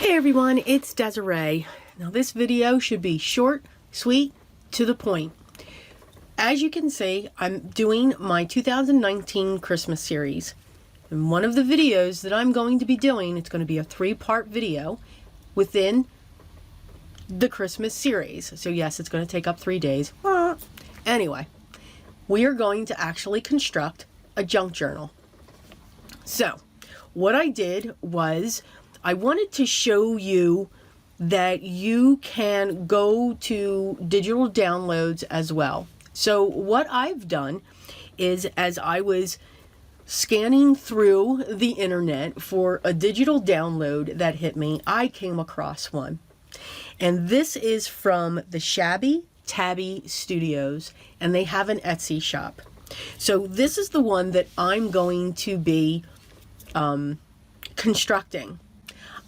Hey everyone, it's Desiree. Now this video should be short, sweet, to the point. As you can see, I'm doing my 2019 Christmas series. And one of the videos that I'm going to be doing, it's going to be a 3-part video within the Christmas series. So yes, it's going to take up 3 days. Anyway, we are going to actually construct a junk journal. So what I did was I wanted to show you that you can go to digital downloads as well. So what I've done is, as I was scanning through the internet for a digital download that hit me, I came across one. And this is from the Shabby Tabby Studios, and they have an Etsy shop. So this is the one that I'm going to be constructing.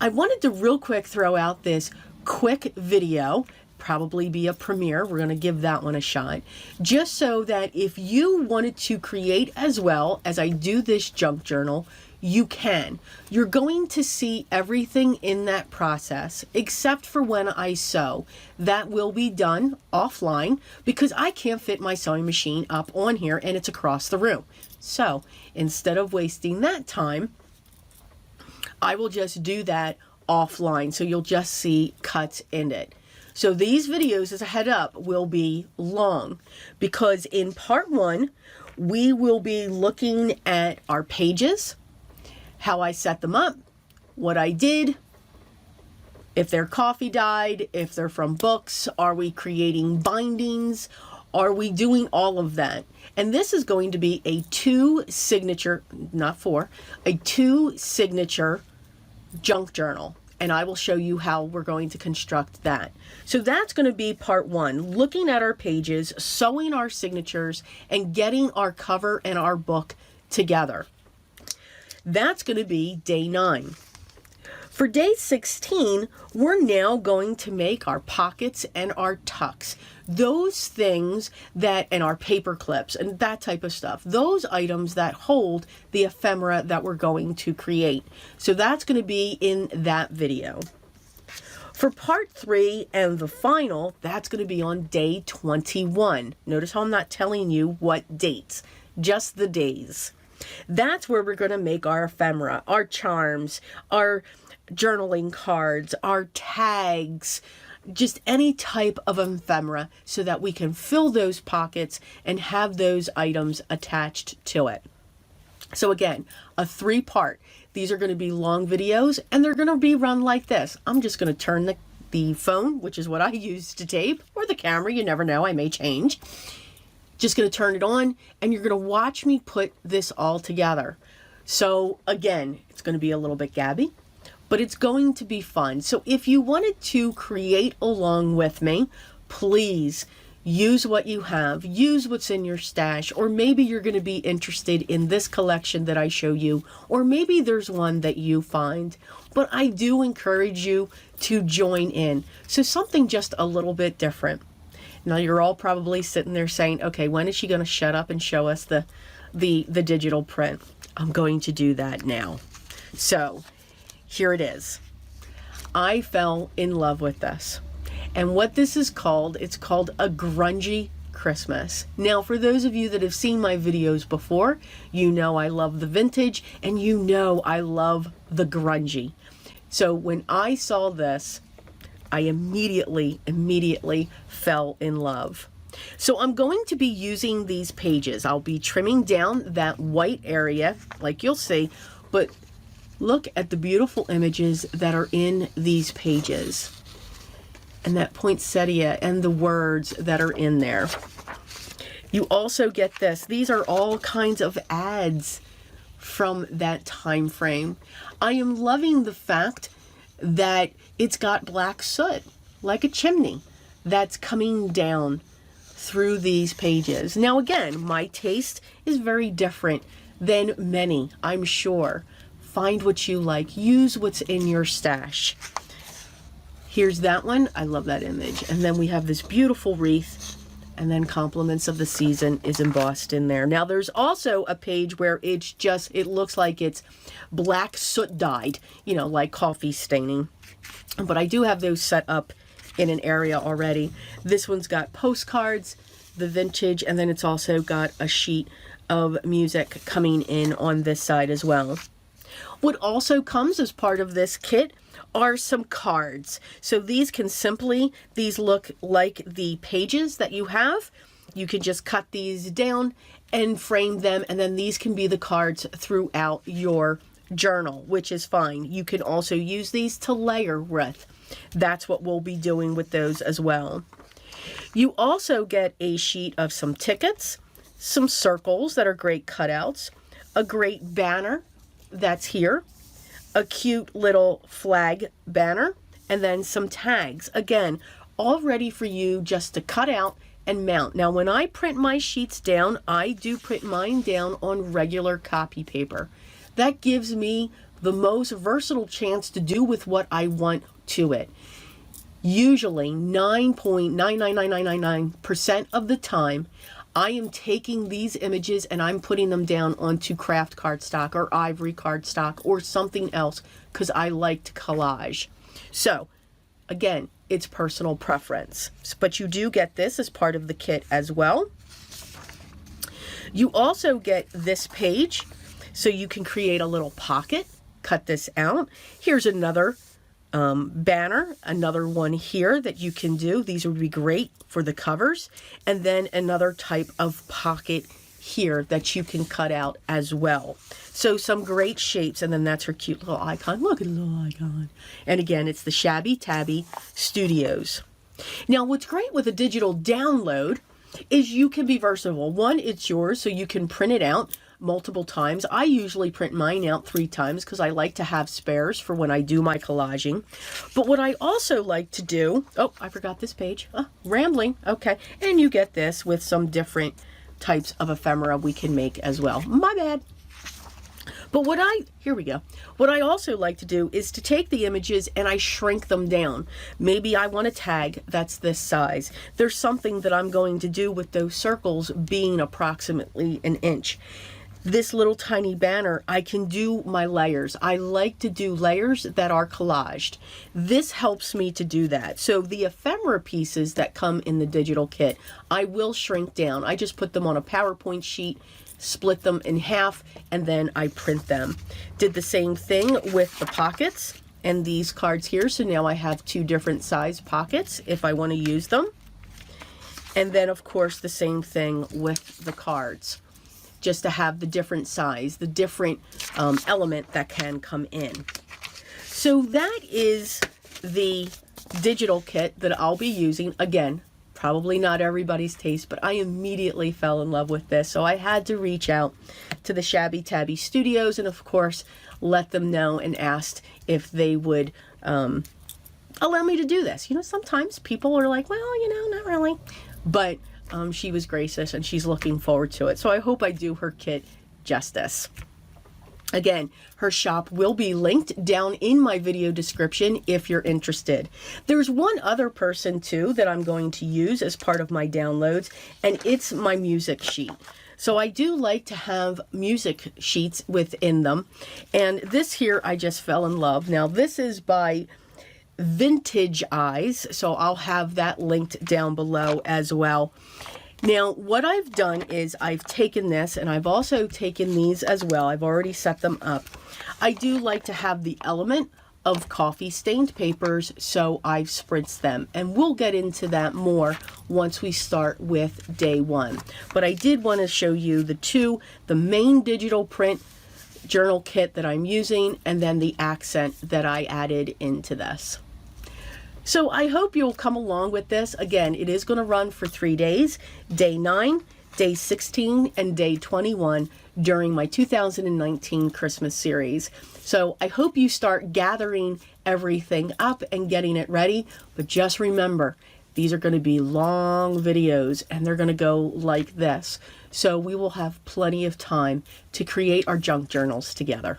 I wanted to real quick throw out this quick video, probably be a premiere. We're going to give that one a shot, just so that if you wanted to create as well as I do this junk journal, you can. You're going to see everything in that process except for when I sew. That will be done offline because I can't fit my sewing machine up on here and it's across the room. So instead of wasting that time, I will just do that offline, so you'll just see cuts in it. So these videos, as a head up, will be long because in part 1, we will be looking at our pages, how I set them up, what I did, if they're coffee dyed, if they're from books, are we creating bindings, are we doing all of that? And this is going to be a 2 signature, not 4, a 2 signature junk journal, and I will show you how we're going to construct that. So that's going to be part 1, looking at our pages, sewing our signatures, and getting our cover and our book together. That's going to be day 9. For day 16, we're now going to make our pockets and our tucks. Those things that, and our paper clips and that type of stuff, those items that hold the ephemera that we're going to create. So that's going to be in that video. For part 3 and the final, that's going to be on day 21. Notice how I'm not telling you what dates, just the days. That's where we're going to make our ephemera, our charms, our journaling cards, our tags, just any type of ephemera so that we can fill those pockets and have those items attached to it. So again, a 3-part. These are going to be long videos and they're going to be run like this. I'm just going to turn the phone, which is what I use to tape, or the camera, you never know, I may change. Just going to turn it on and you're going to watch me put this all together. So again, it's going to be a little bit gabby, but it's going to be fun. So if you wanted to create along with me, please use what you have, use what's in your stash, or maybe you're going to be interested in this collection that I show you, or maybe there's one that you find. But I do encourage you to join in. So something just a little bit different. Now you're all probably sitting there saying, okay, when is she going to shut up and show us the digital print? I'm going to do that now. So here it is. I fell in love with this. And what this is called, it's called a grungy Christmas. Now, for those of you that have seen my videos before, you know I love the vintage and you know I love the grungy. So when I saw this, I immediately fell in love. So I'm going to be using these pages. I'll be trimming down that white area like you'll see, but look at the beautiful images that are in these pages and that poinsettia and the words that are in there. You also get this. These are all kinds of ads from that time frame. I am loving the fact that it's got black soot like a chimney that's coming down through these pages. Now again, my taste is very different than many, I'm sure. Find what you like. Use what's in your stash. Here's that one. I love that image. And then we have this beautiful wreath and then Compliments of the Season is embossed in there. Now there's also a page where it's just, it looks like it's black soot dyed, you know, like coffee staining. But I do have those set up in an area already. This one's got postcards, the vintage, and then it's also got a sheet of music coming in on this side as well. What also comes as part of this kit are some cards. So these can simply, these look like the pages that you have. You can just cut these down and frame them, and then these can be the cards throughout your journal, which is fine. You can also use these to layer with. That's what we'll be doing with those as well. You also get a sheet of some tickets, some circles that are great cutouts, a great banner that's here, a cute little flag banner, and then some tags. Again, all ready for you just to cut out and mount. Now, when I print my sheets down, I do print mine down on regular copy paper. That gives me the most versatile chance to do with what I want to it. Usually 9.99999% of the time, I am taking these images and I'm putting them down onto craft cardstock or ivory cardstock or something else because I like to collage. So again, it's personal preference, but you do get this as part of the kit as well. You also get this page, so you can create a little pocket, cut this out. Here's another banner, another one here that you can do. These would be great for the covers. And then another type of pocket here that you can cut out as well. So some great shapes, and then that's her cute little icon. Look at the little icon. And again, it's the Shabby Tabby Studios. Now, what's great with a digital download is you can be versatile. One, it's yours, so you can print it out multiple times. I usually print mine out 3 times because I like to have spares for when I do my collaging. But what I also like to do, oh, I forgot this page. Rambling. Okay. And you get this with some different types of ephemera we can make as well. My bad. But here we go. What I also like to do is to take the images and I shrink them down. Maybe I want a tag that's this size. There's something that I'm going to do with those circles being approximately an inch. This little tiny banner, I can do my layers. I like to do layers that are collaged. This helps me to do that. So the ephemera pieces that come in the digital kit, I will shrink down. I just put them on a PowerPoint sheet, split them in half, and then I print them. Did the same thing with the pockets and these cards here. So now I have 2 different size pockets if I want to use them. And then of course the same thing with the cards, just to have the different size, the different element that can come in. So that is the digital kit that I'll be using. Again, probably not everybody's taste, but I immediately fell in love with this. So I had to reach out to the Shabby Tabby Studios and of course let them know and asked if they would allow me to do this. You know, sometimes people are like, well, you know, not really. But she was gracious and she's looking forward to it. So I hope I do her kit justice. Again, her shop will be linked down in my video description if you're interested. There's one other person too that I'm going to use as part of my downloads, and it's my music sheet. So I do like to have music sheets within them. And this here, I just fell in love. Now this is by Vintage Eyes, so I'll have that linked down below as well. Now what I've done is I've taken this and I've also taken these as well. I've already set them up. I do like to have the element of coffee stained papers, so I've spritzed them, and we'll get into that more once we start with day 1. But I did want to show you the main digital print journal kit that I'm using, and then the accent that I added into this. So I hope you'll come along with this. Again, it is going to run for 3 days, day 9, day 16, and day 21 during my 2019 Christmas series. So I hope you start gathering everything up and getting it ready. But just remember, these are going to be long videos and they're going to go like this. So we will have plenty of time to create our junk journals together.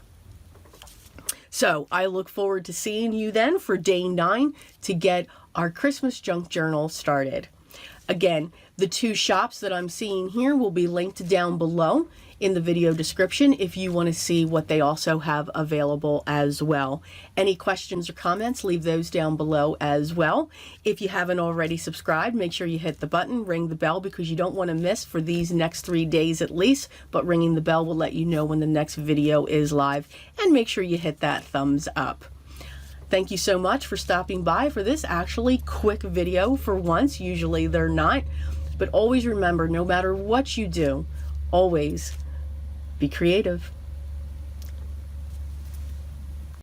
So I look forward to seeing you then for day 9 to get our Christmas junk journal started. Again, the two shops that I'm seeing here will be linked down below in the video description if you want to see what they also have available as well. Any questions or comments, leave those down below as well. If you haven't already subscribed, make sure you hit the button, ring the bell, because you don't want to miss for these next 3 days at least, but ringing the bell will let you know when the next video is live, and make sure you hit that thumbs up. Thank you so much for stopping by for this actually quick video for once. Usually they're not, but always remember, no matter what you do, always be creative.